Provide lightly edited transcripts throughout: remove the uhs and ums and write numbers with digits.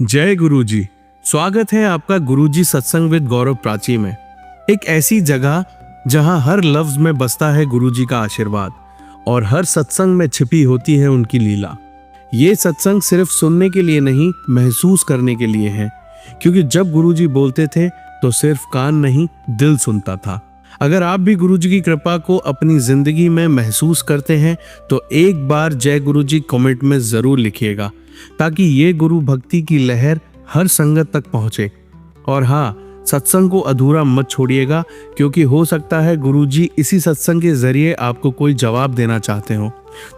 जय गुरुजी। स्वागत है आपका गुरुजी सत्संग विद गौरव प्राची में। एक ऐसी जगह जहां हर लफ्ज में बसता है गुरुजी का आशीर्वाद और हर सत्संग में छिपी होती है उनकी लीला। ये सत्संग सिर्फ सुनने के लिए नहीं, महसूस करने के लिए है, क्योंकि जब गुरुजी बोलते थे तो सिर्फ कान नहीं, दिल सुनता था। अगर आप भी गुरुजी की कृपा को अपनी जिंदगी में महसूस करते हैं तो एक बार जय गुरुजी कमेंट में जरूर लिखिएगा, ताकि ये गुरु भक्ति की लहर हर संगत तक पहुंचे। और हाँ, सत्संग को अधूरा मत छोड़िएगा, क्योंकि हो सकता है गुरुजी इसी सत्संग के जरिए आपको कोई जवाब देना चाहते हो।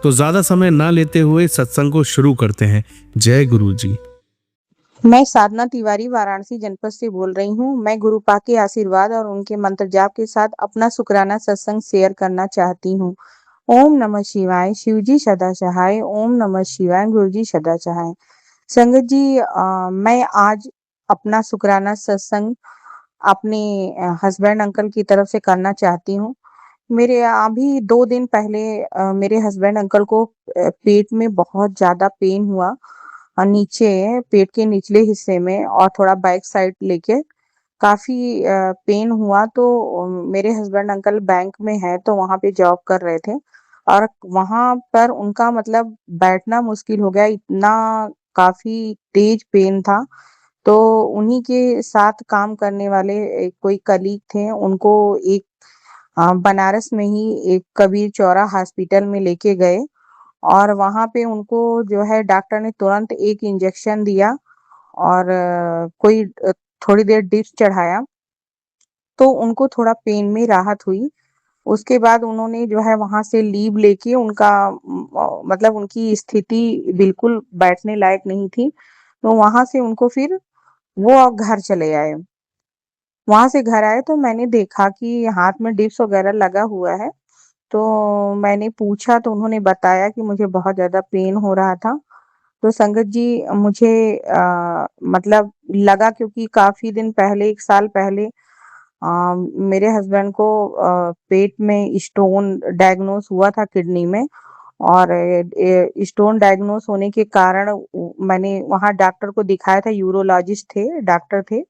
तो ज्यादा समय ना लेते हुए सत्संग को शुरू करते हैं। जय गुरुजी। मैं साधना तिवारी वाराणसी जनपद से बोल रही हूँ। मैं गुरु पाक के आशीर्वाद और उनके मंत्र जाप के साथ अपना शुक्राना सत्संग शेयर करना चाहती हूँ। ओम नमः शिवाय। शिवजी सदा सहाय। ओम नमः शिवाय। गुरुजी सदा सहाय। संगत जी, मैं आज अपना शुक्राना सत्संग अपने हस्बैंड अंकल की तरफ से करना चाहती हूँ। मेरे अभी 2 दिन पहले मेरे हस्बैंड अंकल को पेट में बहुत ज्यादा पेन हुआ, नीचे पेट के निचले हिस्से में और थोड़ा बैक साइड लेके काफी पेन हुआ। तो मेरे हस्बैंड अंकल बैंक में है, तो वहां पे जॉब कर रहे थे और वहां पर उनका मतलब बैठना मुश्किल हो गया, इतना काफी तेज पेन था। तो उन्हीं के साथ काम करने वाले एक कोई कलीग थे, उनको एक बनारस में ही एक कबीर चौरा हॉस्पिटल में लेके गए और वहां पे उनको जो है डॉक्टर ने तुरंत एक इंजेक्शन दिया और थोड़ी देर ड्रिप्स चढ़ाया, तो उनको थोड़ा पेन में राहत हुई। उसके बाद उन्होंने जो है वहां से लीव लेके उनका मतलब उनकी स्थिति बिल्कुल बैठने लायक नहीं थी, तो वहां से उनको फिर वो अब घर चले आए। वहां से घर आए तो मैंने देखा कि हाथ में डिप्स वगैरह लगा हुआ है। तो मैंने पूछा तो उन्होंने बताया कि मुझे बहुत ज़्यादा पेन हो रहा था। तो संगत जी, मुझे मतलब लगा, क्योंकि काफ़ी दिन पहले 1 साल पहले मेरे हस्बैंड को पेट में स्टोन डायग्नोस हुआ था किडनी में। और स्टोन डायग्नोस होने के कारण मैंने वहाँ डॉक्टर को दिखाया था, यूरोलॉजिस्ट थे, डॉक्टर थे।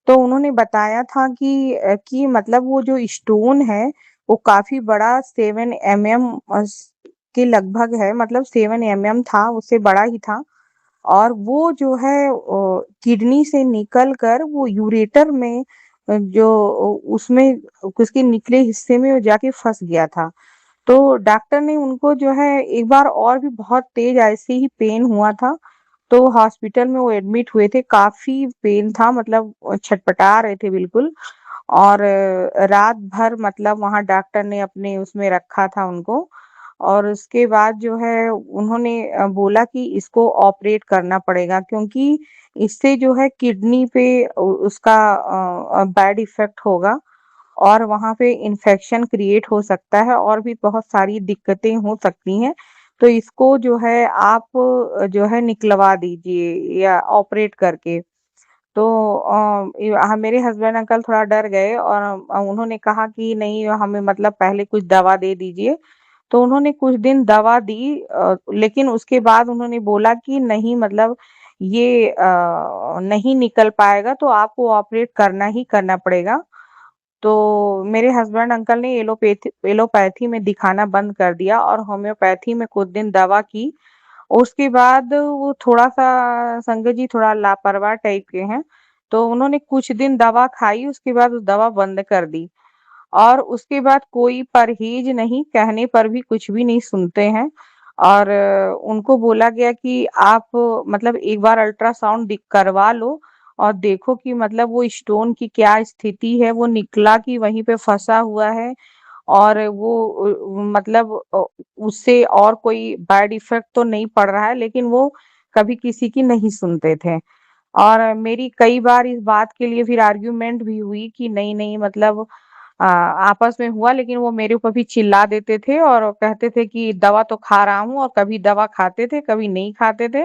तो उन्होंने बताया था कि मतलब वो जो स्टोन है वो काफी बड़ा 7 mm के लगभग है, मतलब 7 mm था, उससे बड़ा ही था। और वो जो है किडनी से निकल कर वो यूरेटर में जो उसमें उसके निचले हिस्से में वो जाके फंस गया था। तो डॉक्टर ने उनको जो है एक बार और भी बहुत तेज ऐसे ही पेन हुआ था, तो हॉस्पिटल में वो एडमिट हुए थे। काफ़ी पेन था, मतलब छटपटा रहे थे बिल्कुल। और रात भर मतलब वहाँ डॉक्टर ने अपने उसमें रखा था उनको। और उसके बाद जो है उन्होंने बोला कि इसको ऑपरेट करना पड़ेगा, क्योंकि इससे जो है किडनी पे उसका बैड इफ़ेक्ट होगा और वहाँ पे इन्फेक्शन क्रिएट हो सकता है और भी बहुत सारी दिक्कतें हो सकती हैं। तो इसको जो है आप जो है निकलवा दीजिए या ऑपरेट करके। तो मेरे हस्बैंड अंकल थोड़ा डर गए और उन्होंने कहा कि नहीं, हमें मतलब पहले कुछ दवा दे दीजिए। तो उन्होंने कुछ दिन दवा दी, लेकिन उसके बाद उन्होंने बोला कि नहीं, मतलब ये नहीं निकल पाएगा, तो आपको ऑपरेट करना ही करना पड़ेगा। तो मेरे हस्बैंड अंकल ने एलोपैथी में दिखाना बंद कर दिया और होम्योपैथी में कुछ दिन दवा की। उसके बाद वो थोड़ा-सा संगत जी थोड़ा लापरवाह टाइप के हैं, तो उन्होंने कुछ दिन दवा खाई, उसके बाद वो दवा बंद कर दी। और उसके बाद कोई परहेज नहीं, कहने पर भी कुछ भी नहीं सुनते हैं। और उनको बोला गया कि आप मतलब एक बार अल्ट्रासाउंड करवा लो और देखो कि मतलब वो स्टोन की क्या स्थिति है, वो निकला कि वहीं पे फंसा हुआ है। और वो मतलब उससे और कोई बैड इफेक्ट तो नहीं पड़ रहा है, लेकिन वो कभी किसी की नहीं सुनते थे। और मेरी कई बार इस बात के लिए फिर आर्ग्यूमेंट भी हुई कि नहीं नहीं, मतलब आपस में हुआ, लेकिन वो मेरे ऊपर भी चिल्ला देते थे और कहते थे कि दवा तो खा रहा हूँ, और कभी दवा खाते थे, कभी नहीं खाते थे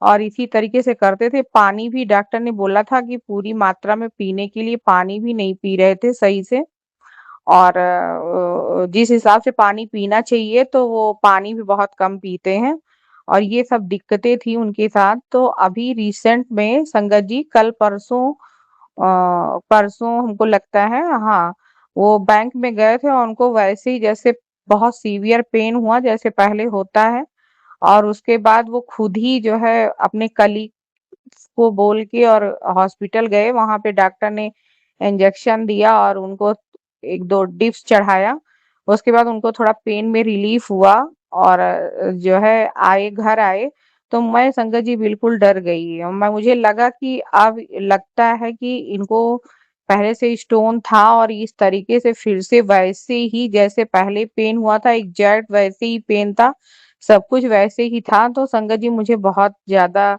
और इसी तरीके से करते थे। पानी भी डॉक्टर ने बोला था कि पूरी मात्रा में पीने के लिए, पानी भी नहीं पी रहे थे सही से। और जिस हिसाब से पानी पीना चाहिए तो वो पानी भी बहुत कम पीते हैं। और ये सब दिक्कतें थी उनके साथ। तो अभी रिसेंट में संगत जी कल परसों परसों हमको लगता है, हाँ, वो बैंक में गए थे और उनको वैसे ही जैसे बहुत सीवियर पेन हुआ जैसे पहले होता है, और उसके बाद वो खुद ही जो है अपने कलीग को बोल के और हॉस्पिटल गए। वहां पे डॉक्टर ने इंजेक्शन दिया और उनको एक दो ड्रिप्स चढ़ाया। उसके बाद उनको थोड़ा पेन में रिलीफ हुआ और जो है आए, घर आए। तो मैं संगत जी बिल्कुल डर गई और मैं मुझे लगा कि अब लगता है कि इनको पहले से स्टोन था और इस तरीके से फिर से वैसे ही जैसे पहले पेन हुआ था, एग्जैक्ट वैसे ही पेन था, सब कुछ वैसे ही था। तो संगत जी मुझे बहुत ज्यादा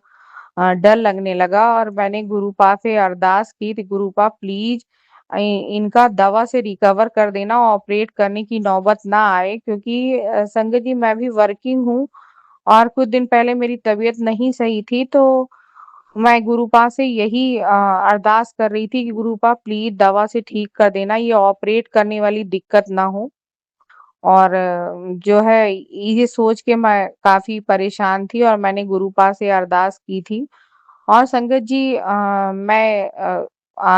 डर लगने लगा और मैंने गुरुपा से अरदास की थी, गुरुपा प्लीज इनका दवा से रिकवर कर देना, ऑपरेट करने की नौबत ना आए, क्योंकि संगत जी मैं भी वर्किंग हूँ और कुछ दिन पहले मेरी तबीयत नहीं सही थी। तो मैं गुरुपा से यही अरदास कर रही थी कि गुरुपा प्लीज दवा से ठीक कर देना, ये ऑपरेट करने वाली दिक्कत ना हो। और जो है ये सोच के मैं काफी परेशान थी और मैंने गुरुपा से अरदास की थी। और संगत जी मैं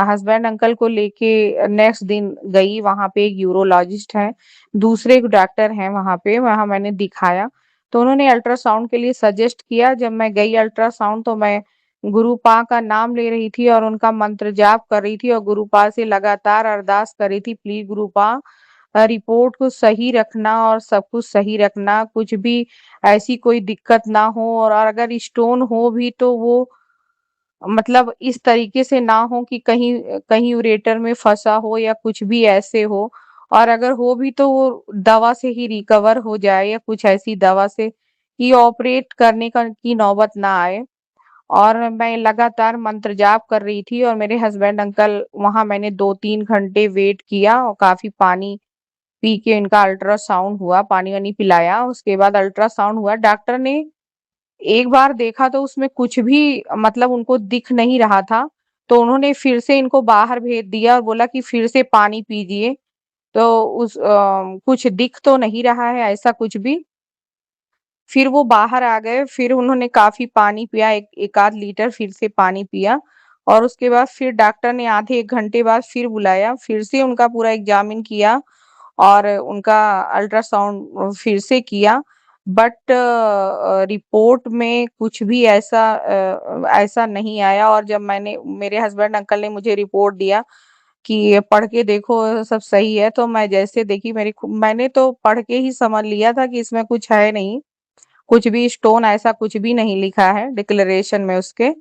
हस्बैंड अंकल को लेके नेक्स्ट दिन गई, वहां पे एक यूरोलॉजिस्ट है, दूसरे एक डॉक्टर हैं वहां पे, वहां मैंने दिखाया। तो उन्होंने अल्ट्रासाउंड के लिए सजेस्ट किया। जब मैं गई अल्ट्रासाउंड तो मैं गुरुपा का नाम ले रही थी और उनका मंत्र जाप कर रही थी और गुरुपा से लगातार अरदास कर रही थी, प्लीज गुरुपा रिपोर्ट को सही रखना और सब कुछ सही रखना, कुछ भी ऐसी कोई दिक्कत ना हो, और अगर स्टोन हो भी तो वो मतलब इस तरीके से ना हो कि कहीं कहीं यूरेटर में फंसा हो या कुछ भी ऐसे हो, और अगर हो भी तो वो दवा से ही रिकवर हो जाए या कुछ ऐसी दवा से कि ऑपरेट करने का की नौबत ना आए। और मैं लगातार मंत्र जाप कर रही थी और मेरे हस्बैंड अंकल वहां, मैंने 2-3 घंटे वेट किया और काफी पानी पी के इनका अल्ट्रासाउंड हुआ, पानी वानी पिलाया। उसके बाद अल्ट्रासाउंड हुआ, डॉक्टर ने एक बार देखा तो उसमें कुछ भी मतलब उनको दिख नहीं रहा था। तो उन्होंने फिर से इनको बाहर भेज दिया और बोला कि फिर से पानी पीजिए। तो कुछ दिख तो नहीं रहा है ऐसा कुछ भी। फिर वो बाहर आ गए, फिर उन्होंने काफ़ी पानी पिया, एक आध लीटर फिर से पानी पिया और उसके बाद फिर डॉक्टर ने आधे 1 घंटे बाद फिर बुलाया, फिर से उनका पूरा एग्ज़ामिन किया और उनका अल्ट्रासाउंड फिर से किया। बट रिपोर्ट में कुछ भी ऐसा नहीं आया। और जब मैंने, मेरे हस्बैंड अंकल ने मुझे रिपोर्ट दिया कि ये पढ़ के देखो सब सही है, तो मैं जैसे देखी मैंने तो पढ़ के ही समझ लिया था कि इसमें कुछ है नहीं। कुछ भी स्टोन ऐसा कुछ भी नहीं लिखा है डिक्लेरेशन में उसके।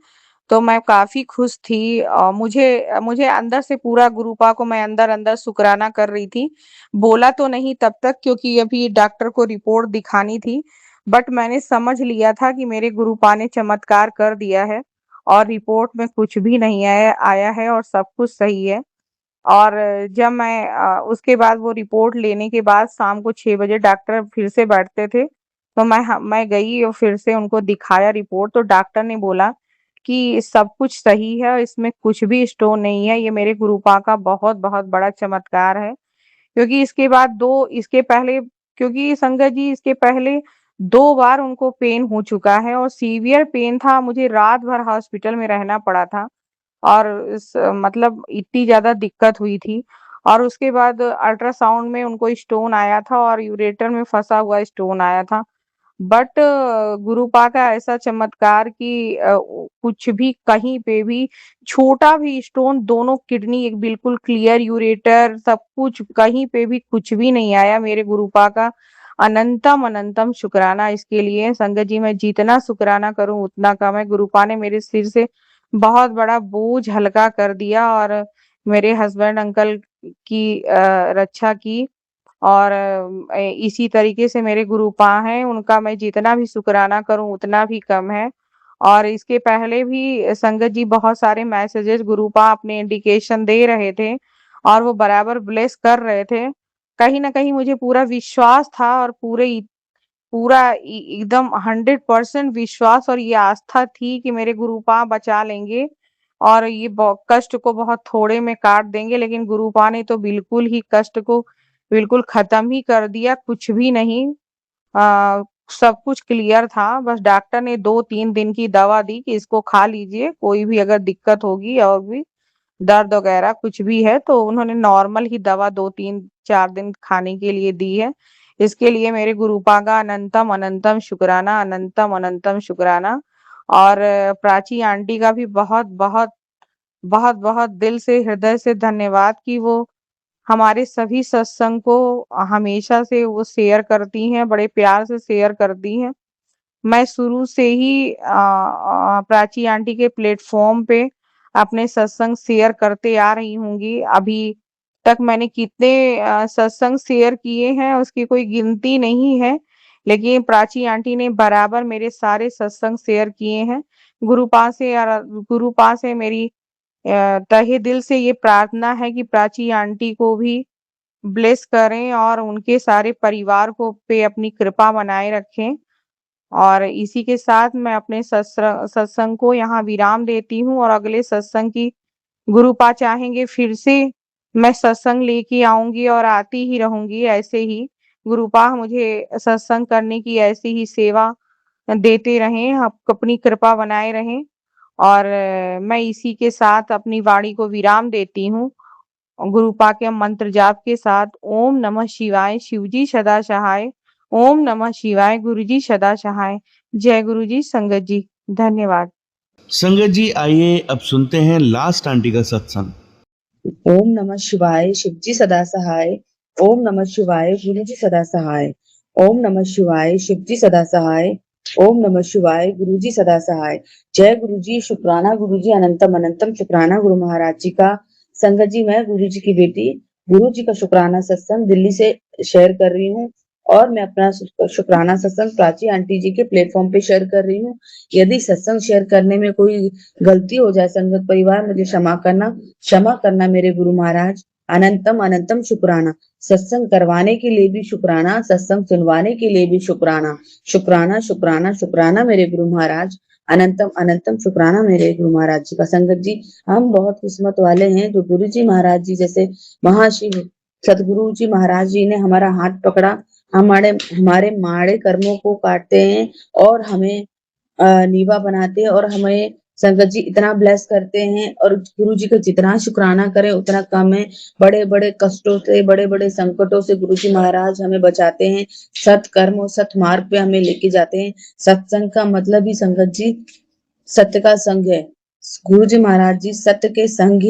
तो मैं काफ़ी खुश थी। मुझे मुझे अंदर से पूरा गुरुपा को मैं अंदर-अंदर शुकराना कर रही थी। बोला तो नहीं तब तक क्योंकि अभी डॉक्टर को रिपोर्ट दिखानी थी, बट मैंने समझ लिया था कि मेरे गुरुपा ने चमत्कार कर दिया है और रिपोर्ट में कुछ भी नहीं आया आया है और सब कुछ सही है। और जब मैं उसके बाद वो रिपोर्ट लेने के बाद शाम को 6 बजे डॉक्टर फिर से बैठते थे, तो मैं गई और फिर से उनको दिखाया रिपोर्ट, तो डॉक्टर ने बोला कि सब कुछ सही है और इसमें कुछ भी स्टोन नहीं है, ये मेरे गुरुपा का बहुत-बहुत बड़ा चमत्कार है। क्योंकि इसके पहले, क्योंकि संगत जी इसके पहले 2 बार उनको पेन हो चुका है और सीवियर पेन था, मुझे रात भर हॉस्पिटल में रहना पड़ा था। और मतलब इतनी ज़्यादा दिक्कत हुई थी। और उसके बाद अल्ट्रासाउंड में उनको स्टोन आया था और यूरेटर में फँसा हुआ स्टोन आया था। बट गुरुपा का ऐसा चमत्कार कि कुछ भी कहीं पे भी छोटा भी स्टोन, दोनों किडनी एक बिल्कुल क्लियर, यूरेटर सब कुछ, कहीं पे भी कुछ भी नहीं आया। मेरे गुरुपा का अनंतम अनंतम शुक्राना इसके लिए। संगत जी मैं जितना शुक्राना करूं उतना कम है। गुरुपा ने मेरे सिर से बहुत बड़ा बोझ हल्का कर दिया और मेरे हस्बैंड अंकल की रक्षा की। और इसी तरीके से मेरे गुरुपा हैं, उनका मैं जितना भी शुकराना करूँ उतना भी कम है। और इसके पहले भी संगत जी बहुत सारे मैसेजेस गुरुपा अपने इंडिकेशन दे रहे थे और वो बराबर ब्लेस कर रहे थे। कहीं न कहीं मुझे पूरा विश्वास था और पूरा एकदम 100% विश्वास और ये आस्था थी कि मेरे गुरुपा बचा लेंगे और ये कष्ट को बहुत थोड़े में काट देंगे, लेकिन गुरुपा ने तो बिल्कुल ही कष्ट को बिल्कुल खत्म ही कर दिया, कुछ भी नहीं। सब कुछ क्लियर था, बस डॉक्टर ने 2-3 दिन की दवा दी कि इसको खा लीजिए, कोई भी अगर दिक्कत होगी और भी दर्द वगैरह कुछ भी है तो उन्होंने नॉर्मल ही दवा 2-3-4 दिन खाने के लिए दी है। इसके लिए मेरे गुरुपा का अनंतम अनंतम शुक्राना, अनंतम अनंतम शुक्राना। और प्राची आंटी का भी बहुत बहुत बहुत बहुत दिल से हृदय से धन्यवाद कि वो हमारे सभी सत्संग को हमेशा से वो शेयर करती हैं, बड़े प्यार से शेयर करती हैं। मैं शुरू से ही प्राची आंटी के प्लेटफॉर्म पे अपने सत्संग शेयर करते आ रही हूँगी। अभी तक मैंने कितने सत्संग शेयर किए हैं उसकी कोई गिनती नहीं है, लेकिन प्राची आंटी ने बराबर मेरे सारे सत्संग शेयर किए हैं। गुरुपा से मेरी तहे दिल से ये प्रार्थना है कि प्राची आंटी को भी ब्लेस करें और उनके सारे परिवार को पे अपनी कृपा बनाए रखें। और इसी के साथ मैं अपने सत्संग को यहाँ विराम देती हूँ और अगले सत्संग की गुरुपा चाहेंगे फिर से मैं सत्संग लेके आऊंगी और आती ही रहूंगी ऐसे ही। गुरुपा मुझे सत्संग करने की ऐसी ही सेवा देते रहें, आप अपनी कृपा बनाए रहें। और मैं इसी के साथ अपनी वाणी को विराम देती हूँ। गुरुपा के मंत्र जाप के साथ ओम नमः शिवाय, शिवजी सदा सहाय। ओम नमः शिवाय, गुरुजी सदा सहाय। जय गुरुजी, संगत जी, धन्यवाद। संगत जी, आइए अब सुनते हैं लास्ट आंटी का सत्संग। ओम नमः शिवाय, शिवजी सदा सहाय। ओम नमः शिवाय, गुरुजी सदा सहाय। ओम नमः शिवाय, शिवजी सदा सहाय। ओम नमः शिवाय, गुरुजी सदा सहाय। जय गुरुजी, शुक्राना गुरुजी, अनंतम अनंतम शुक्राना गुरु महाराज जी का। संगत जी, मैं गुरुजी की बेटी गुरुजी का शुक्राना सत्संग दिल्ली से शेयर कर रही हूँ और मैं अपना शुक्राना सत्संग प्राची आंटी जी के प्लेटफॉर्म पे शेयर कर रही हूँ। यदि सत्संग शेयर करने में कोई गलती हो जाए संगत परिवार, मुझे क्षमा करना मेरे गुरु महाराज। अनंतम अनंतम शुक्राना। सत्संग करवाने के लिए भी शुक्राना, सत्संग सुनवाने के लिए भी शुक्राना। शुक्राना शुक्राना शुक्राना मेरे गुरु महाराज। अनंतम अनंतम शुक्राना मेरे गुरु महाराज जी का। संगत जी, हम बहुत किस्मत वाले हैं जो गुरु जी महाराज जी जैसे महाशिव सदगुरु जी महाराज जी ने हमारा हाथ पकड़ा, हमारे हमारे माड़े कर्मों को काटते हैं और हमें नीवा बनाते हैं और हमें संगत जी इतना ब्लेस करते हैं। और गुरु जी का जितना शुक्राना करें उतना कम है। बड़े बड़े कष्टों से, बड़े बड़े संकटों से गुरु जी महाराज हमें बचाते हैं, सत कर्म और सत मार्ग पे हमें लेके जाते हैं। सत्संग का मतलब ही संगत जी सत्य का संग है। गुरु जी महाराज जी सत्य के संग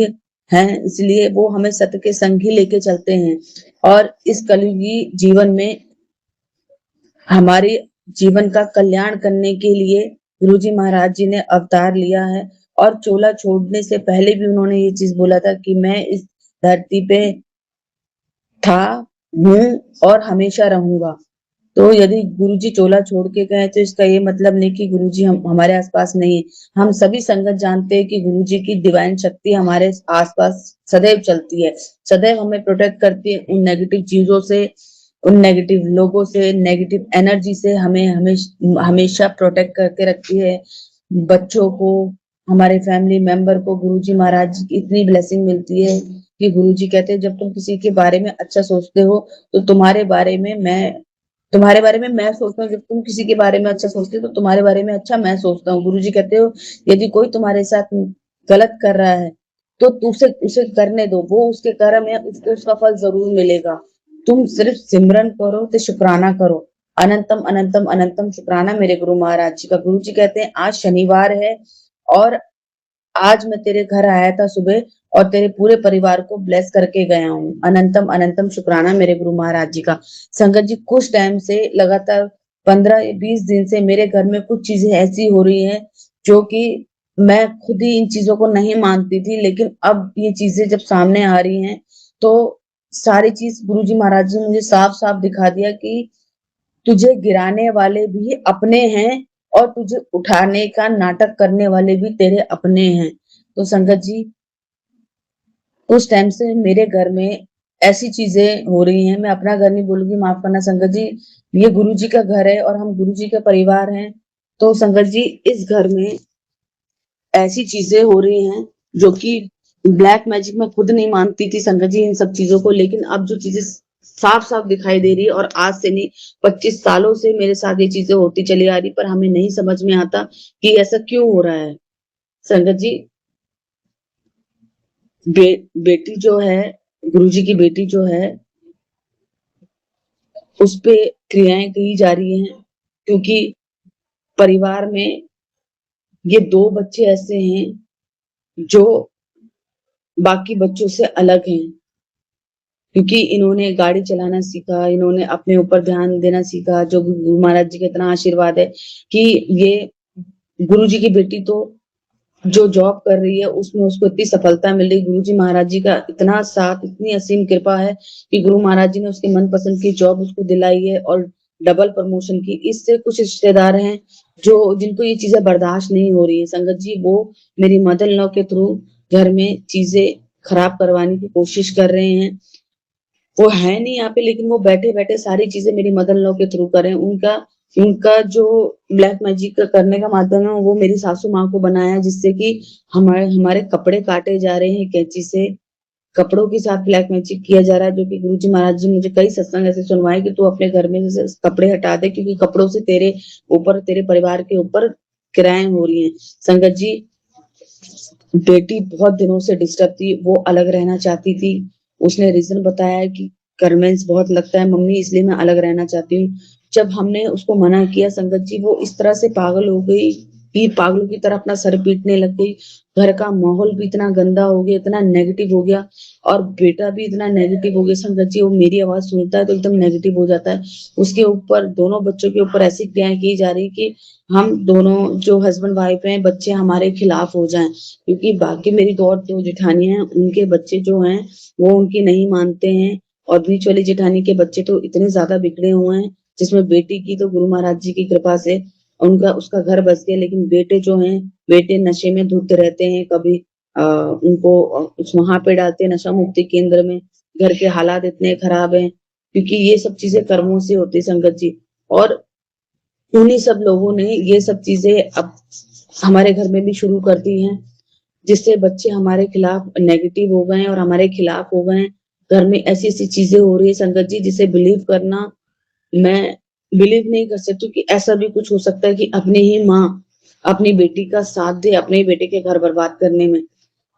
हैं, इसलिए वो हमें सत्य के संग ही लेके चलते हैं। और इस कलयुगी जीवन में हमारे जीवन का कल्याण करने के लिए गुरुजी महाराज जी ने अवतार लिया है। और चोला छोड़ने से पहले भी उन्होंने ये चीज बोला था कि मैं इस धरती पे था, हूँ और हमेशा रहूंगा। तो यदि गुरुजी चोला छोड़ के गए तो इसका ये मतलब नहीं कि गुरुजी हम हमारे आसपास नहीं है। हम सभी संगत जानते हैं कि गुरुजी की डिवाइन शक्ति हमारे आसपास सदैव चलती है, सदैव हमें प्रोटेक्ट करती है उन नेगेटिव चीजों से, उन नेगेटिव लोगों से, नेगेटिव एनर्जी से हमें हमेशा प्रोटेक्ट करके रखती है। बच्चों को, हमारे फैमिली मेंबर को गुरुजी महाराज की इतनी ब्लेसिंग मिलती है कि गुरुजी कहते हैं जब तुम किसी के बारे में अच्छा सोचते हो तो तुम्हारे बारे में मैं सोचता हूँ। जब तुम किसी के बारे में अच्छा सोचते हो तो तुम्हारे बारे में अच्छा मैं सोचता हूँ। गुरुजी कहते हो यदि कोई तुम्हारे साथ गलत कर रहा है तो उसे उसे करने दो, वो उसके कर्म है, उसको उसका फल जरूर मिलेगा। तुम सिर्फ सिमरन करो तो शुक्राना करो। अनंतम अनंतम अनंतम शुक्राना मेरे गुरु महाराज जी का। गुरु जी कहते हैं आज शनिवार है और आज मैं तेरे घर आया था सुबह और तेरे पूरे परिवार को ब्लेस करके गया हूँ। अनंतम अनंतम शुक्राना मेरे गुरु महाराज जी का। संगत जी, कुछ टाइम से लगातार 15-20 दिन से मेरे घर में कुछ चीजें ऐसी हो रही हैं जो कि मैं खुद ही इन चीजों को नहीं मानती थी, लेकिन अब ये चीजें जब सामने आ रही हैं तो सारी चीज गुरु जी महाराज जी ने मुझे साफ साफ दिखा दिया कि तुझे गिराने वाले भी अपने हैं और तुझे उठाने का नाटक करने वाले भी तेरे अपने हैं। तो संगत जी, उस टाइम से मेरे घर में ऐसी चीजें हो रही हैं, मैं अपना घर नहीं बोलूंगी, माफ करना संगत जी, ये गुरु जी का घर है और हम गुरु जी का परिवार हैं। तो संगत जी, इस घर में ऐसी चीजें हो रही हैं जो कि ब्लैक मैजिक में खुद नहीं मानती थी संगत जी इन सब चीजों को, लेकिन अब जो चीजें साफ साफ दिखाई दे रही है। और आज से नहीं, 25 सालों से मेरे साथ ये चीजें होती चली आ रही, पर हमें नहीं समझ में आता कि ऐसा क्यों हो रहा है। संगत जी, बेटी जो है, गुरुजी की बेटी जो है, उस पे क्रियाएं की जा रही हैं, क्योंकि परिवार में ये 2 बच्चे ऐसे हैं जो बाकी बच्चों से अलग हैं, क्योंकि इन्होंने गाड़ी चलाना सीखा, इन्होंने अपने ऊपर ध्यान देना सीखा, जो गुरु महाराज जी का इतना आशीर्वाद है कि ये गुरु जी की बेटी तो जो जॉब कर रही है उसमें उसको इतनी सफलता मिल रही। गुरु जी महाराज जी का इतना साथ, इतनी असीम कृपा है कि गुरु महाराज जी ने उसके मनपसंद की जॉब उसको दिलाई है और डबल प्रमोशन की। इससे कुछ रिश्तेदार हैं जो जिनको ये चीजें बर्दाश्त नहीं हो रही है संगत जी, वो मेरी मदर इन लॉ के थ्रू घर में चीजें खराब करवाने की कोशिश कर रहे हैं। वो है नहीं यहाँ पे, लेकिन वो बैठे बैठे सारी चीजें मेरी मदर इन लॉ के थ्रू करें। उनका उनका जो ब्लैक मैजिक करने का माध्यम है वो मेरी सासू माँ को बनाया, जिससे कि हमारे हमारे कपड़े काटे जा रहे हैं कैंची से, कपड़ों के साथ ब्लैक मैजिक किया जा रहा है। जो कि गुरुजी महाराज जी मुझे कई सत्संग ऐसे सुनवाए कि तू अपने घर में से कपड़े हटा दे, क्योंकि कपड़ों से तेरे ऊपर, तेरे परिवार के ऊपर किराएं हो रही हैं। संगत जी, बेटी बहुत दिनों से डिस्टर्ब थी, वो अलग रहना चाहती थी। उसने रीजन बताया कि कन्वेंस बहुत लगता है मम्मी, इसलिए मैं अलग रहना चाहती हूँ। जब हमने उसको मना किया संगत जी, वो इस तरह से पागल हो गई कि पागलों की तरह अपना सर पीटने लग गई। घर का माहौल भी इतना गंदा हो गया, इतना नेगेटिव हो गया, और बेटा भी इतना नेगेटिव हो गया संगत जी। वो मेरी आवाज सुनता है तो एकदम नेगेटिव हो जाता है। उसके ऊपर, दोनों बच्चों के ऊपर ऐसी क्रियाएं की जा रही कि हम दोनों जो हस्बैंड वाइफ हैं, बच्चे हमारे खिलाफ हो जाएं, क्योंकि बाकी मेरी दो जेठानियां हैं, उनके बच्चे जो हैं वो उनकी नहीं मानते हैं। और बीच वाली जेठानी के बच्चे तो इतने ज्यादा बिगड़े हुए हैं, जिसमें बेटी की तो गुरु महाराज जी की कृपा से उनका उसका घर बस गया, लेकिन बेटे जो हैं, बेटे नशे में धुत रहते हैं। कभी उनको वहां पे डालते हैं नशा मुक्ति केंद्र में। घर के हालात इतने खराब हैं, क्योंकि ये सब चीजें कर्मों से होती है संगत जी। और उन्हीं सब लोगों ने ये सब चीजें अब हमारे घर में भी शुरू कर दी हैं, जिससे बच्चे हमारे खिलाफ नेगेटिव हो गए हैं और हमारे खिलाफ हो गए हैं। घर में ऐसी ऐसी चीजें हो रही है संगत जी, जिसे बिलीव करना, मैं बिलीव नहीं कर सकती कि ऐसा भी कुछ हो सकता है कि अपनी ही माँ अपनी बेटी का साथ दे अपने ही बेटे के घर बर्बाद करने में,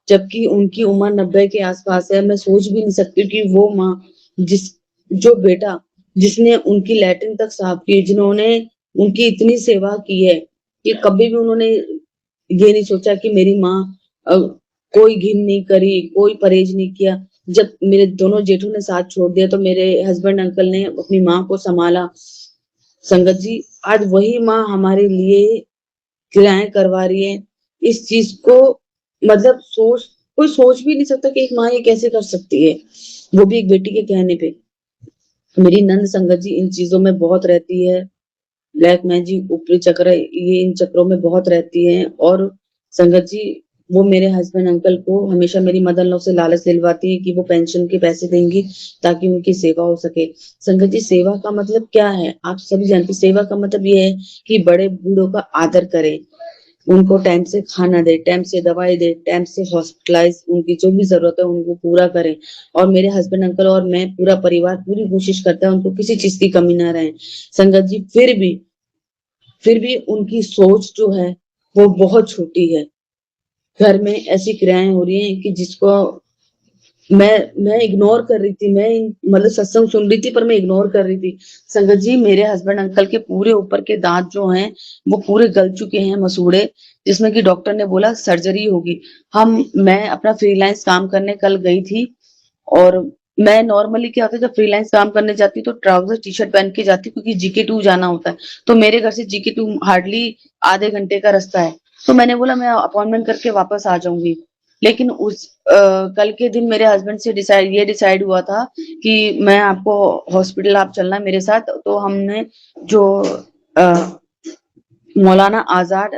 जबकि उनकी उम्र 90 के आसपास है। मैं सोच भी नहीं सकती कि वो माँ, जिस जो बेटा जिसने उनकी लैट्रिन तक साफ की, जिन्होंने उनकी इतनी सेवा की है, कि कभी भी उन्होंने ये नहीं सोचा कि मेरी माँ कोई घिन नहीं करी, कोई परहेज नहीं किया। जब मेरे दोनों जेठों ने साथ छोड़ दिया तो मेरे हस्बैंड अंकल ने अपनी माँ को संभाला। संगत जी, आज वही माँ हमारे लिए क्रियाएं करवा रही है। इस चीज को मतलब कोई सोच भी नहीं सकता कि एक माँ ये कैसे कर सकती है, वो भी एक बेटी के कहने पे। मेरी नंद संगत जी इन चीजों में बहुत रहती है, ब्लैक मैजिक, ऊपरी चक्र, ये इन चक्रों में बहुत रहती है। और संगत जी, वो मेरे हस्बैंड अंकल को हमेशा मेरी मदर इन लॉ से लालच दिलवाती है कि वो पेंशन के पैसे देंगी ताकि उनकी सेवा हो सके। संगत जी, सेवा का मतलब क्या है आप सभी जानते हैं। सेवा का मतलब ये है कि बड़े बूढ़ों का आदर करें, उनको टाइम से खाना दे, टाइम से दवाई दे, टाइम से हॉस्पिटलाइज, उनकी जो भी जरूरत है उनको पूरा करें। और मेरे हस्बैंड अंकल और मैं, पूरा परिवार पूरी कोशिश करता है उनको किसी चीज की कमी ना रहे। संगत जी, फिर भी उनकी सोच जो है वो बहुत छोटी है। घर में ऐसी क्रियाएं हो रही हैं कि जिसको मैं इग्नोर कर रही थी। मैं मतलब सत्संग सुन रही थी पर मैं इग्नोर कर रही थी। संगत जी, मेरे हस्बैंड अंकल के पूरे ऊपर के दांत जो हैं वो पूरे गल चुके हैं, मसूड़े, जिसमें कि डॉक्टर ने बोला सर्जरी होगी। मैं अपना फ्रीलांस काम करने कल गई थी, और मैं नॉर्मली क्या होता है, जब फ्रीलांस काम करने जाती हूँ तो ट्राउजर टी शर्ट पहन के जाती हूँ, क्योंकि जीके 2 जाना होता है। तो मेरे घर से जीके 2 हार्डली आधे घंटे का रास्ता है। तो मैंने बोला मैं अपॉइंटमेंट करके वापस आ जाऊंगी। लेकिन कल के दिन मेरे हस्बैंड से डिसाइड हुआ था कि मैं आपको हॉस्पिटल, आप चलना मेरे साथ। तो हमने जो मौलाना आजाद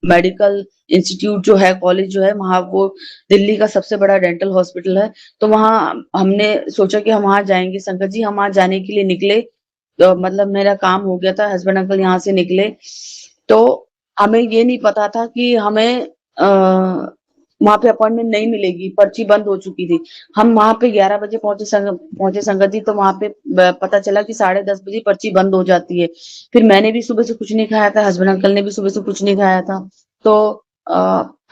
मेडिकल इंस्टीट्यूट जो है, कॉलेज जो है वहाँ, वो दिल्ली का सबसे बड़ा डेंटल हॉस्पिटल है। तो वहाँ हमने सोचा कि हम वहाँ जाएंगे। संकट जी, हम वहाँ जाने के लिए निकले, तो मतलब मेरा काम हो गया था, हस्बैंड अंकल यहाँ से निकले, तो हमें ये नहीं पता था कि हमें वहां पे अपॉइंटमेंट नहीं मिलेगी, पर्ची बंद हो चुकी थी। हम वहां पे 11 बजे पहुंचे संगत जी, तो वहां पे पता चला कि 10:30 बजे पर्ची बंद हो जाती है। फिर मैंने भी सुबह से कुछ नहीं खाया था, हस्बैंड अंकल ने भी सुबह से कुछ नहीं खाया था। तो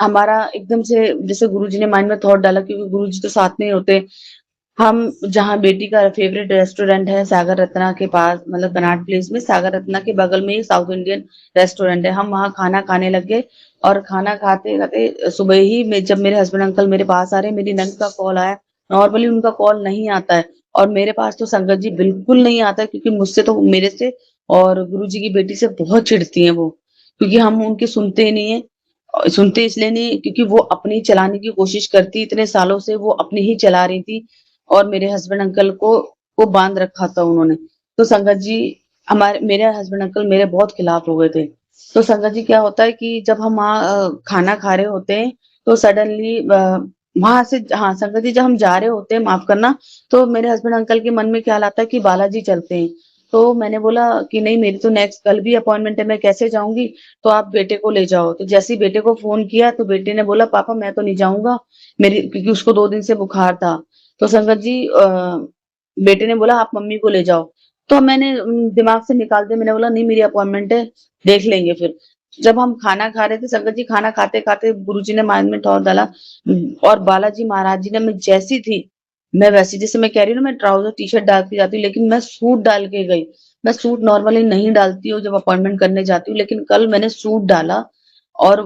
हमारा एकदम से जैसे गुरुजी ने माइंड में थॉट डाला, क्योंकि गुरुजी तो साथ में ही होते। हम जहाँ बेटी का फेवरेट रेस्टोरेंट है सागर रत्ना के पास, मतलब कनॉट प्लेस में सागर रत्ना के बगल में ही साउथ इंडियन रेस्टोरेंट है, हम वहाँ खाना खाने लग गए। और खाना खाते खाते सुबह ही जब मेरे हस्बैंड अंकल मेरे पास आ रहे, मेरी नंद का कॉल आया। नॉर्मली उनका कॉल नहीं आता है, और मेरे पास तो संगत जी बिल्कुल नहीं आता है, क्योंकि मुझसे तो मेरे से और गुरु जी की बेटी से बहुत चिढ़ती हैं वो, क्योंकि हम उनकी सुनते ही नहीं है। और सुनते इसलिए नहीं क्योंकि वो अपनी चलाने की कोशिश करती, इतने सालों से वो अपनी ही चला रही थी, और मेरे हस्बैंड अंकल को बांध रखा था उन्होंने। तो संगत जी, हमारे मेरे हस्बैंड अंकल मेरे बहुत खिलाफ हो गए थे। तो संगत जी क्या होता है कि जब हम वहाँ खाना खा रहे होते हैं, तो सडनली वहां से, हाँ संगत जी, जब हम जा रहे होते हैं, माफ करना, तो मेरे हस्बैंड अंकल के मन में ख्याल आता है कि बालाजी चलते हैं। तो मैंने बोला कि नहीं, मेरी तो नेक्स्ट कल भी अपॉइंटमेंट है, मैं कैसे जाऊंगी, तो आप बेटे को ले जाओ। तो जैसे ही बेटे को फोन किया, तो बेटे ने बोला पापा मैं तो नहीं जाऊंगा, मेरी, क्योंकि उसको 2 दिन से बुखार था। तो संगत जी बेटे ने बोला आप मम्मी को ले जाओ। तो मैंने दिमाग से निकाल दिया, मैंने बोला नहीं, मेरी अपॉइंटमेंट है, देख लेंगे फिर। जब हम खाना खा रहे थे संगत जी, खाना खाते खाते गुरुजी ने माइंड में ठौर डाला, और बालाजी महाराज जी ने, मैं जैसी थी, मैं वैसी, जैसे मैं कह रही हूँ ना, मैं ट्राउजर टी शर्ट डाल के जाती हूँ, लेकिन मैं सूट डाल के गई। मैं सूट नॉर्मली नहीं डालती हूँ जब अपॉइंटमेंट करने जाती हूँ, लेकिन कल मैंने सूट डाला। और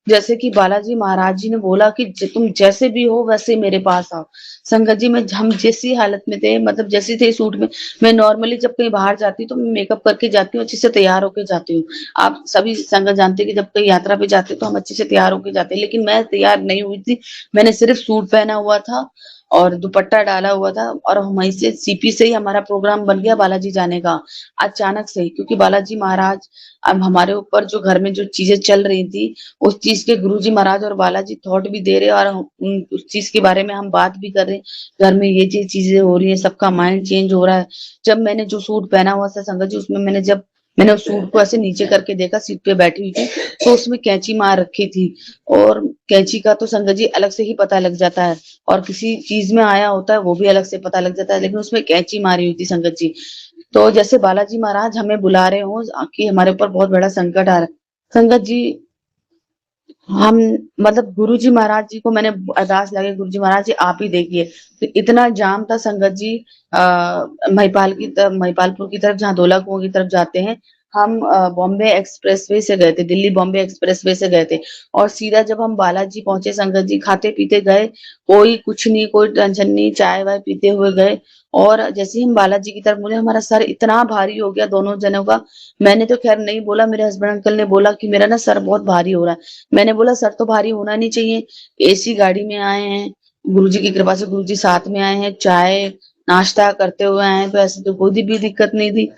जैसे कि बालाजी महाराज जी ने बोला कि तुम जैसे भी हो वैसे मेरे पास आओ। संगत जी, मैं, हम जैसी हालत में थे, मतलब जैसी थे सूट में। मैं नॉर्मली जब कहीं बाहर जाती हूँ तो मैं मेकअप करके जाती हूँ, अच्छे से तैयार होके जाती हूँ। आप सभी संगत जानते हैं कि जब कहीं यात्रा पे जाते हैं तो हम अच्छे से तैयार होके जाते हैं, लेकिन मैं तैयार नहीं हुई थी। मैंने सिर्फ सूट पहना हुआ था और दुपट्टा डाला हुआ था, और वहीं से सीपी से ही हमारा प्रोग्राम बन गया बालाजी जाने का, अचानक से ही। क्योंकि बालाजी महाराज, अब हमारे ऊपर जो घर में जो चीजें चल रही थी, उस चीज के गुरुजी महाराज और बालाजी थॉट भी दे रहे हैं, और उस चीज के बारे में हम बात भी कर रहे हैं, घर में ये चीजें हो रही है, सबका माइंड चेंज हो रहा है। जब मैंने जो सूट पहना हुआ था संगत जी, उसमें मैंने जब मैंने उस सूट को ऐसे नीचे करके देखा, सीट पे बैठी हुई थी, तो उसमें कैंची मार रखी थी। और कैंची का तो संगत जी अलग से ही पता लग जाता है, और किसी चीज में आया होता है वो भी अलग से पता लग जाता है, लेकिन उसमें कैंची मारी हुई थी संगत जी। तो जैसे बालाजी महाराज हमें बुला रहे हो कि हमारे ऊपर बहुत बड़ा संकट आ रहा है। संगत जी, हम, मतलब गुरुजी महाराज जी को मैंने अरदास लगे, गुरुजी महाराज जी आप ही देखिए। तो इतना जाम था संगत जी, महिपाल की तरफ, महिपालपुर की तरफ, जहाँ धोला कुआं की तरफ जाते हैं। हम बॉम्बे एक्सप्रेसवे से गए थे, दिल्ली बॉम्बे एक्सप्रेसवे से गए थे। और सीधा जब हम बालाजी पहुंचे संगत जी, खाते पीते गए, कोई कुछ नहीं, कोई टेंशन नहीं, चाय वाय पीते हुए गए। और जैसे ही हम बालाजी की तरफ मुड़े, हमारा सर इतना भारी हो गया दोनों जनों का। मैंने तो खैर नहीं बोला, मेरे हस्बैंड अंकल ने बोला कि मेरा ना सर बहुत भारी हो रहा है। मैंने बोला सर तो भारी होना नहीं चाहिए, एसी गाड़ी में आए हैं, गुरुजी की कृपा से गुरुजी साथ में आए हैं, चाय नाश्ता करते हुए आए हैं, तो ऐसे तो कोई भी दिक्कत नहीं थी।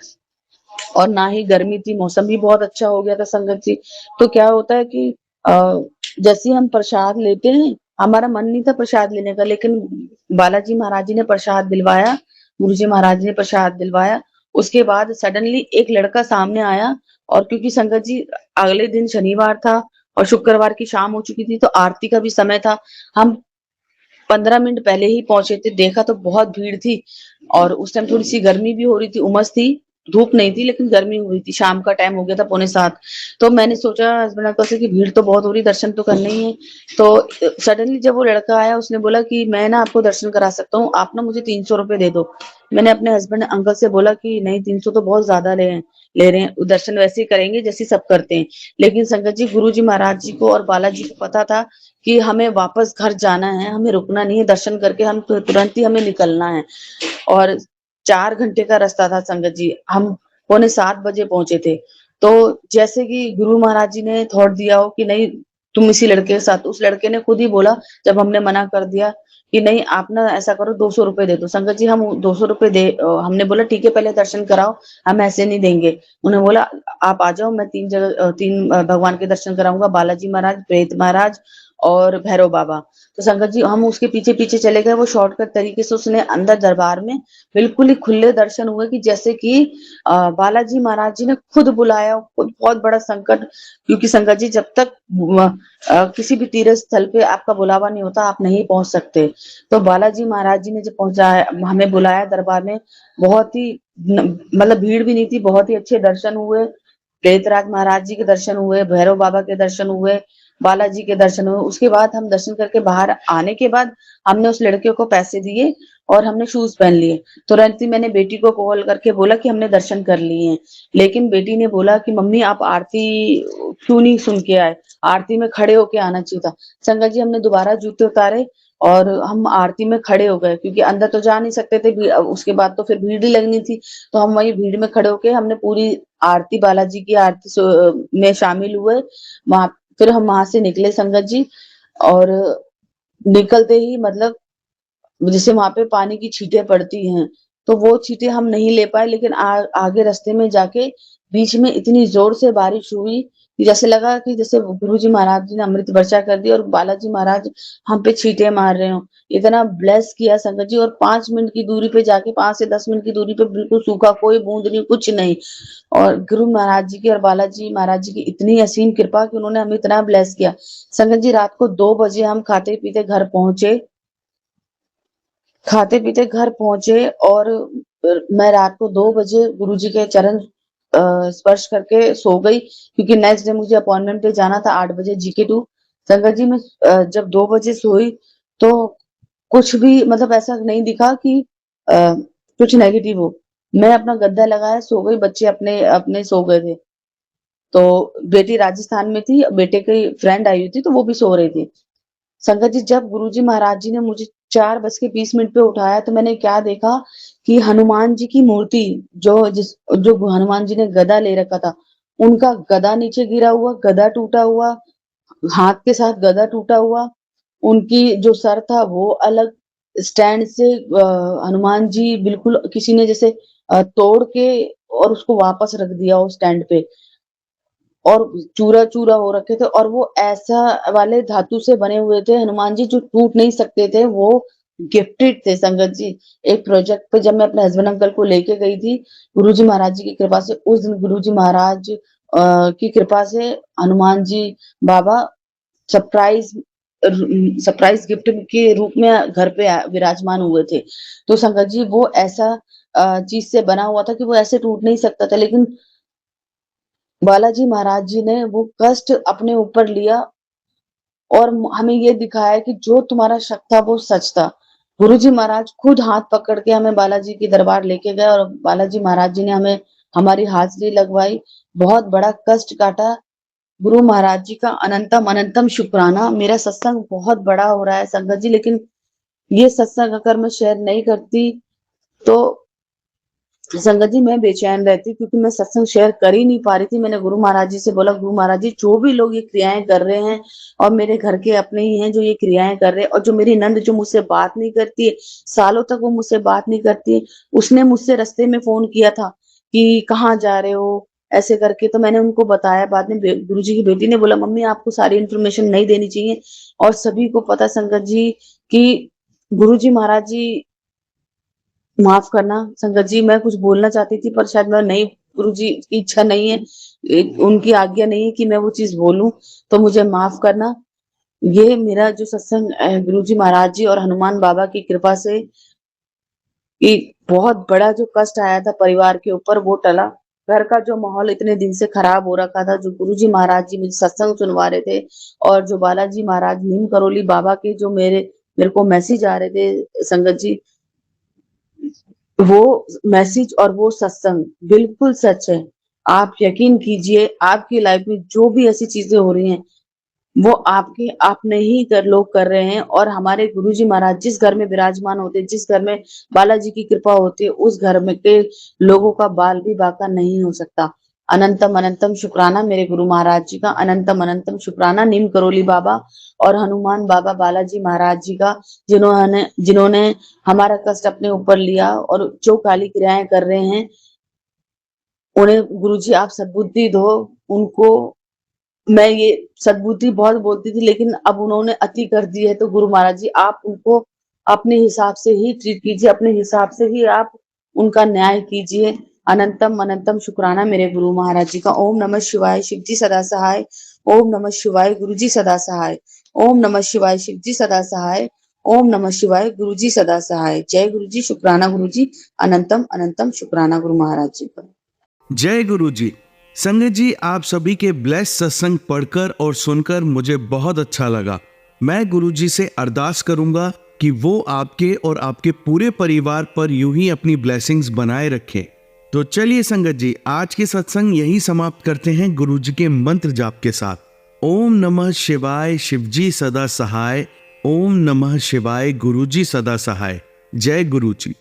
और ना ही गर्मी थी, मौसम भी बहुत अच्छा हो गया था संगत जी। तो क्या होता है कि जैसे ही हम प्रसाद लेते हैं, हमारा मन नहीं था प्रसाद लेने का, लेकिन बालाजी महाराज जी ने प्रसाद दिलवाया, गुरुजी महाराज जी ने प्रसाद दिलवाया। उसके बाद सडनली एक लड़का सामने आया, और क्योंकि संगत जी अगले दिन शनिवार था और शुक्रवार की शाम हो चुकी थी, तो आरती का भी समय था। हम 15 मिनट पहले ही पहुंचे थे, देखा तो बहुत भीड़ थी, और उस टाइम थोड़ी सी गर्मी भी हो रही थी, उमस थी, धूप नहीं थी लेकिन गर्मी हुई थी, शाम का टाइम हो गया था, 6:45। तो मैंने सोचा हस्बैंड अंकल से कि भीड़ तो बहुत हो रही, दर्शन तो करने ही है। तो सडनली जब वो लड़का आया, उसने बोला कि मैं ना आपको दर्शन करा सकता हूँ, आप ना मुझे 300 रुपए दे दो। मैंने अपने हस्बैंड अंकल से बोला कि नहीं, 300 तो बहुत ज्यादा ले रहे हैं, दर्शन वैसे ही करेंगे जैसे सब करते हैं। लेकिन संगत जी, गुरु जी महाराज जी को और बालाजी को पता था कि हमें वापस घर जाना है, हमें रुकना नहीं है, दर्शन करके हम तुरंत ही हमें निकलना है। और 4 घंटे का रास्ता था संगत जी, हम 6:45 बजे पहुंचे थे। तो जैसे कि गुरु महाराज जी ने थॉट दिया हो कि नहीं, तुम इसी लड़के के साथ, उस लड़के ने खुद ही बोला, जब हमने मना कर दिया कि नहीं आप ना ऐसा करो, 200 रुपए दे दो। संगत जी, हम 200 रुपए हमने बोला ठीक है, पहले दर्शन कराओ, हम ऐसे नहीं देंगे। उन्हें बोला आप आ जाओ, मैं 3 जगह, 3 भगवान के दर्शन कराऊंगा, बालाजी महाराज, प्रेत महाराज और भैरव बाबा। तो संगत जी हम उसके पीछे पीछे चले गए, वो शॉर्टकट तरीके से उसने अंदर दरबार में बिल्कुल ही खुले दर्शन हुए कि जैसे कि बालाजी महाराज जी ने खुद बुलाया, खुद बहुत बड़ा संकट, क्योंकि संगत जी जब तक किसी भी तीर्थ स्थल पे आपका बुलावा नहीं होता आप नहीं पहुंच सकते। तो बालाजी महाराज जी ने जब पहुंचाया, हमें बुलाया दरबार में, बहुत ही मतलब भीड़ भी नहीं थी, बहुत ही अच्छे दर्शन हुए। बेतराज महाराज जी के दर्शन हुए, भैरव बाबा के दर्शन हुए, बालाजी के दर्शन हुए। उसके बाद हम दर्शन करके बाहर आने के बाद हमने उस लड़के को पैसे दिए और हमने शूज पहन लिए। तुरंत ही मैंने बेटी को कॉल करके बोला कि हमने दर्शन कर लिए हैं। लेकिन बेटी ने बोला कि मम्मी आप आरती क्यों नहीं सुन के आए, आरती में खड़े होके आना चाहिए था। संगत जी हमने दोबारा जूते उतारे और हम आरती में खड़े हो गए, क्योंकि अंदर तो जा नहीं सकते थे, उसके बाद तो फिर भीड़ ही लगनी थी। तो हम वही भीड़ में खड़े होके हमने पूरी आरती, बालाजी की आरती में शामिल हुए। वहां फिर हम वहां से निकले संगत जी, और निकलते ही मतलब जैसे वहां पे पानी की छींटें पड़ती हैं, तो वो छींटें हम नहीं ले पाए, लेकिन आगे रास्ते में जाके बीच में इतनी जोर से बारिश हुई कि जैसे लगा कि जैसे गुरुजी महाराज जी ने अमृत वर्षा कर दी और बालाजी महाराज हम पे छींटे मार रहे हो। इतना ब्लेस किया संगत जी, और 5 मिनट की दूरी पे जाके, 5 से 10 मिनट की दूरी पे बिल्कुल सूखा, कोई बूंद नहीं, कुछ नहीं। और गुरु महाराज जी की और बालाजी महाराज जी की इतनी असीम कृपा कि उन्होंने हमें इतना ब्लेस किया। संगत जी रात को 2 बजे हम खाते पीते घर पहुंचे, खाते पीते घर पहुंचे, और मैं रात को 2 बजे गुरुजी के चरण स्पर्श करके सो गई, क्योंकि नेक्स्ट डे मुझे अपॉइंटमेंट पे जाना था 8 बजे GK2। संगत जी मैं जब 2 बजे सोई तो कुछ भी मतलब ऐसा नहीं दिखा कि कुछ नेगेटिव हो। मैं अपना गद्दा लगाया सो गई, बच्चे अपने अपने सो गए थे। तो बेटी राजस्थान में थी, बेटे की फ्रेंड आई हुई थी, तो वो भी सो रही थी। संगत जी जब गुरुजी महाराज जी ने मुझे 4:20 पे उठाया, तो मैंने क्या देखा कि हनुमान जी की मूर्ति, जो हनुमान जी ने गदा ले रखा था, उनका गदा नीचे गिरा हुआ, गदा टूटा हुआ, हाथ के साथ गदा टूटा हुआ, उनकी जो सर था वो अलग, स्टैंड से हनुमान जी बिल्कुल किसी ने जैसे तोड़ के और उसको वापस रख दिया हो स्टैंड पे, और चूरा चूरा हो रखे थे, और वो ऐसा वाले धातु से बने हुए थे हनुमान जी जो टूट नहीं सकते थे, वो गिफ्टेड थे संगत जी। एक प्रोजेक्ट पे जब मैं अपने हस्बैंड अंकल को लेके गई थी, गुरुजी महाराज जी की कृपा से, उस दिन गुरुजी महाराज की कृपा से हनुमान जी बाबा सरप्राइज सरप्राइज गिफ्ट के रूप में घर पे विराजमान हुए थे। तो संगत जी वो ऐसा चीज से बना हुआ था कि वो ऐसे टूट नहीं सकता था, लेकिन बालाजी महाराज जी ने वो कष्ट अपने ऊपर लिया और हमें ये दिखाया कि जो तुम्हारा शक था वो सच था। गुरुजी महाराज खुद हाथ पकड़ के हमें बालाजी के दरबार लेके गए, और बालाजी महाराज जी ने हमें हमारी हाजिरी लगवाई, बहुत बड़ा कष्ट काटा। गुरु महाराज जी का अनंतम अनंतम शुक्राना। मेरा सत्संग बहुत बड़ा हो रहा है संगत जी, लेकिन ये सत्संग अगर मैं शेयर नहीं करती तो संगत जी मैं बेचैन रहती, क्योंकि मैं सत्संग शेयर कर ही नहीं पा रही थी। मैंने गुरु महाराज जी से बोला, गुरु महाराज जी जो भी लोग ये क्रियाएं कर रहे हैं, और मेरे घर के अपने ही हैं जो ये क्रियाएं कर रहे हैं, और जो मेरी नंद जो मुझसे बात नहीं करती है, सालों तक वो मुझसे बात नहीं करती है, उसने मुझसे रास्ते में फोन किया था कि कहाँ जा रहे हो ऐसे करके। तो मैंने उनको बताया, बाद में गुरु जी की बेटी ने बोला मम्मी आपको सारी इन्फॉर्मेशन नहीं देनी चाहिए, और सभी को पता संगत जी कि गुरु जी महाराज जी, माफ करना संगत जी, मैं कुछ बोलना चाहती थी पर शायद मैं नहीं, गुरु जी की इच्छा नहीं है, उनकी आज्ञा नहीं है कि मैं वो चीज बोलूं, तो मुझे माफ करना। ये मेरा जो सत्संग गुरु जी महाराज जी और हनुमान बाबा की कृपा से एक बहुत बड़ा जो कष्ट आया था परिवार के ऊपर वो टला। घर का जो माहौल इतने दिन से खराब हो रखा था, जो गुरु जी महाराज जी मुझे सत्संग सुनवा रहे थे, और जो बालाजी महाराज नीम करोली बाबा के जो मेरे मेरे को मैसेज आ रहे थे संगत जी, वो मैसेज और वो सत्संग बिल्कुल सच है। आप यकीन कीजिए, आपकी लाइफ में जो भी ऐसी चीजें हो रही हैं वो आपके आपने ही लोग कर रहे हैं, और हमारे गुरुजी महाराज जिस घर में विराजमान होते, जिस घर में बालाजी की कृपा होती है, उस घर में के लोगों का बाल भी बाका नहीं हो सकता। अनंतम अनंतम शुक्राना मेरे गुरु महाराज जी का, अनंतम अनंतम शुक्राना नीम करोली बाबा और हनुमान बाबा बालाजी महाराज जी का, जिन्होंने जिन्होंने हमारा कष्ट अपने ऊपर लिया, और जो काली क्रियाएं कर रहे हैं उन्हें गुरुजी आप सद्बुद्धि दो, उनको मैं ये सद्बुद्धि बहुत बोलती थी, लेकिन अब उन्होंने अति कर दी है, तो गुरु महाराज जी आप उनको अपने हिसाब से ही ट्रीट कीजिए, अपने हिसाब से ही आप उनका न्याय कीजिए। अनंतम अनंतम शुक्राना मेरे गुरु महाराज जी का। ओम नमः शिवाय, शिव जी सदा सहाय। ओम नमः शिवाय, गुरु जी सदा सहाय। ओम नमः शिवाय, शिव जी सदा सहाय। ओम नमः शिवाय, गुरु जी सदा सहाय। जय गुरु जी, शुक्राना गुरु जी, अनंतम अनंतम शुक्राना गुरु महाराज जी का। जय गुरु जी। संगत जी, आप सभी के ब्लेस सत्संग पढ़कर और सुनकर मुझे बहुत अच्छा लगा। मैं गुरु जी से अरदास करूंगा कि वो आपके और आपके पूरे परिवार पर यूं ही अपनी ब्लेसिंग्स बनाए रखें। तो चलिए संगत जी, आज के सत्संग यही समाप्त करते हैं गुरु जी के मंत्र जाप के साथ। ओम नमः शिवाय, शिव जी सदा सहाय। ओम नमः शिवाय, गुरु जी सदा सहाय। जय गुरु जी।